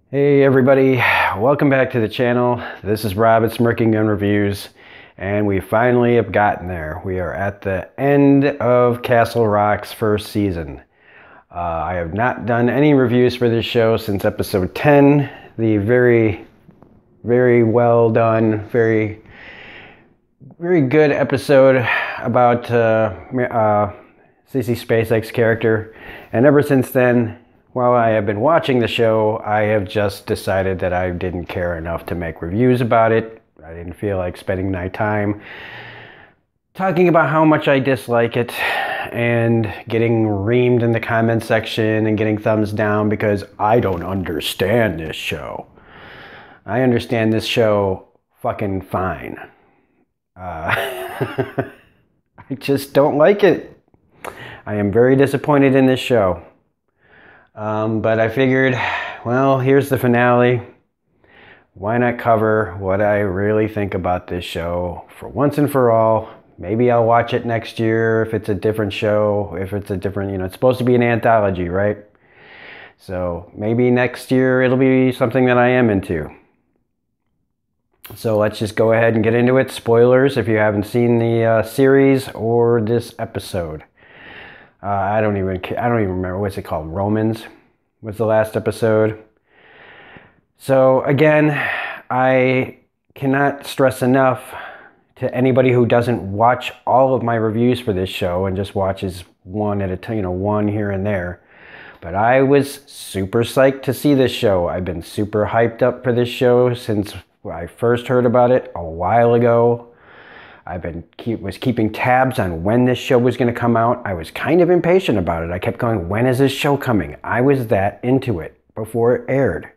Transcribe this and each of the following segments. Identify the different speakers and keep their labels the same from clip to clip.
Speaker 1: Hey everybody, welcome back to the channel. This is Rob at Smirking Gun Reviews, and we finally have gotten there. We are at the end of Castle Rock's first season. I have not done any reviews for this show since episode 10, the very well done, very good episode about Sissy Spacek's character, and ever since then, while I have been watching the show, I have just decided that I didn't care enough to make reviews about it. I didn't feel like spending my time talking about how much I dislike it and getting reamed in the comment section and getting thumbs down because I don't understand this show. I understand this show fucking fine. I just don't like it. I am very disappointed in this show. But I figured, well, here's the finale. Why not cover what I really think about this show for once and for all? Maybe I'll watch it next year if it's a different show, if it's a different, it's supposed to be an anthology, right? So maybe next year it'll be something that I am into. So let's just go ahead and get into it. Spoilers if you haven't seen the series or this episode. I don't even remember, what's it called? Romans was the last episode. So again, I cannot stress enough to anybody who doesn't watch all of my reviews for this show and just watches one at a time, one here and there. But I was super psyched to see this show. I've been super hyped up for this show since I first heard about it a while ago. I was keeping tabs on when this show was going to come out. I was kind of impatient about it. I kept going, when is this show coming? I was that into it before it aired.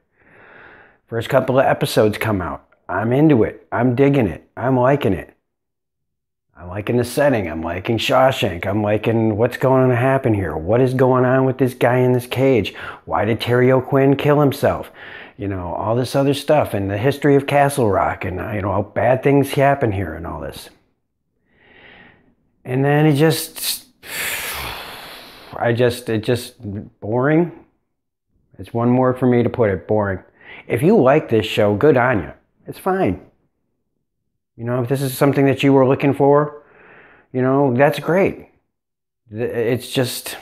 Speaker 1: First couple of episodes come out. I'm into it. I'm digging it. I'm liking it. I'm liking the setting. I'm liking Shawshank. I'm liking what's going to happen here. What is going on with this guy in this cage? Why did Terry O'Quinn kill himself? All this other stuff and the history of Castle Rock and, how bad things happen here and all this. And then it just boring. It's one more for me to put it, boring. If you like this show, good on you. It's fine. If this is something that you were looking for, that's great. It's just,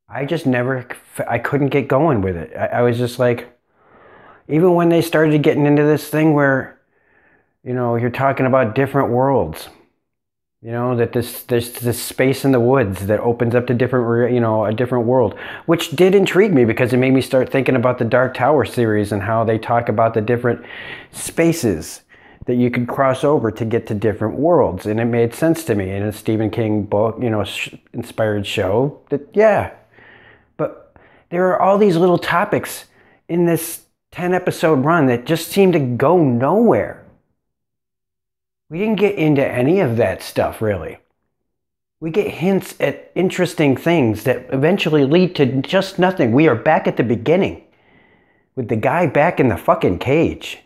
Speaker 1: I couldn't get going with it. I was just like, even when they started getting into this thing where, you're talking about different worlds. That there's this space in the woods that opens up to a different world, which did intrigue me because it made me start thinking about the Dark Tower series and how they talk about the different spaces that you could cross over to get to different worlds. And it made sense to me in a Stephen King book, inspired show yeah. But there are all these little topics in this 10-episode run that just seem to go nowhere. We didn't get into any of that stuff, really. We get hints at interesting things that eventually lead to just nothing. We are back at the beginning with the guy back in the fucking cage.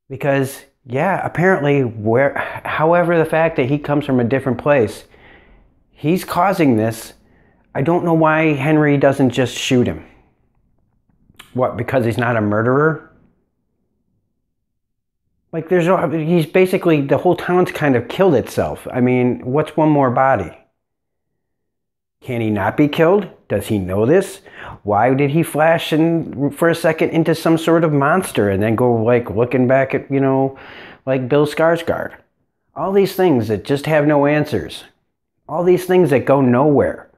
Speaker 1: Because, yeah, apparently, however the fact that he comes from a different place, he's causing this. I don't know why Henry doesn't just shoot him. What, because he's not a murderer? Like, he's basically, the whole town's kind of killed itself. I mean, what's one more body? Can he not be killed? Does he know this? Why did he flash for a second into some sort of monster and then go, looking back at, like Bill Skarsgård? All these things that just have no answers. All these things that go nowhere.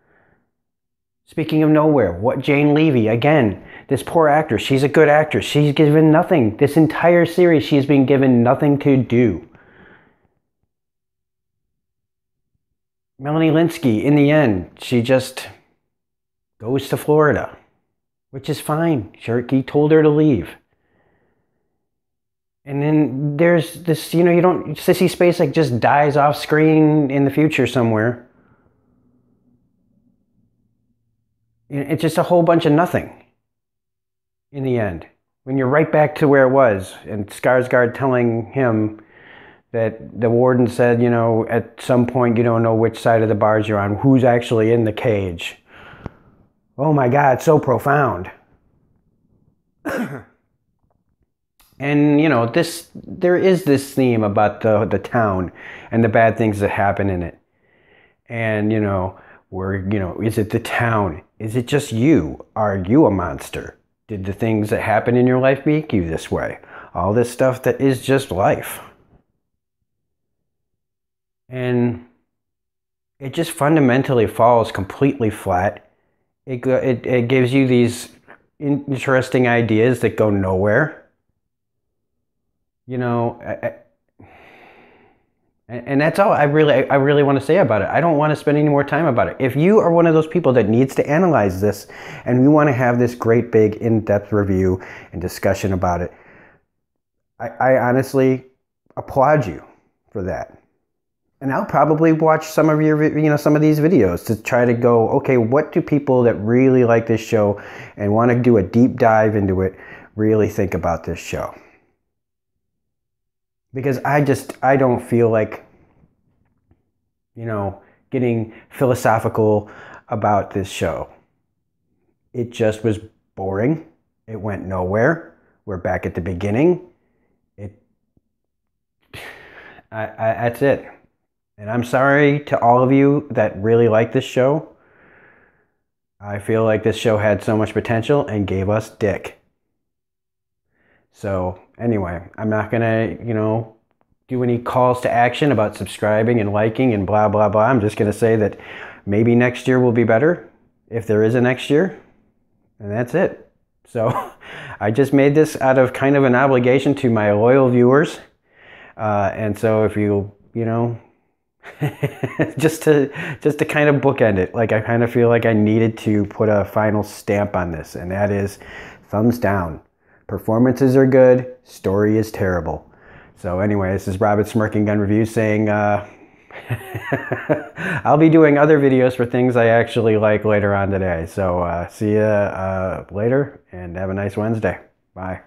Speaker 1: Speaking of nowhere, what Jane Levy, again, this poor actress, she's a good actress. She's given nothing. This entire series, she's been given nothing to do. Melanie Lynskey, in the end, she just goes to Florida, which is fine. He told her to leave. And then there's this, Sissy Spacek just dies off screen in the future somewhere. It's just a whole bunch of nothing in the end. When you're right back to where it was, and Skarsgård telling him that the warden said, at some point you don't know which side of the bars you're on, who's actually in the cage. Oh my God, so profound. And, you know, there is this theme about the town and the bad things that happen in it. And, you know, is it the town? Is it just you? Are you a monster? Did the things that happen in your life make you this way? All this stuff that is just life. And it just fundamentally falls completely flat. It gives you these interesting ideas that go nowhere. You know, and that's all I really want to say about it. I don't want to spend any more time about it. If you are one of those people that needs to analyze this and we want to have this great big in-depth review and discussion about it, I honestly applaud you for that. And I'll probably watch some of some of these videos to try to go, okay, what do people that really like this show and want to do a deep dive into it really think about this show? Because I don't feel like, you know, getting philosophical about this show. It just was boring. It went nowhere. We're back at the beginning. That's it. And I'm sorry to all of you that really like this show. I feel like this show had so much potential and gave us dick. So anyway, I'm not going to, you know, do any calls to action about subscribing and liking and blah, blah, blah. I'm just going to say that maybe next year will be better, if there is a next year. And that's it. So I just made this out of kind of an obligation to my loyal viewers. And so if you know, just to kind of bookend it, like I kind of feel like I needed to put a final stamp on this, and that is thumbs down. Performances are good, story is terrible. So anyway, this is Rob at Smirking Gun Reviews saying I'll be doing other videos for things I actually like later on today. So see you later, and have a nice Wednesday. Bye.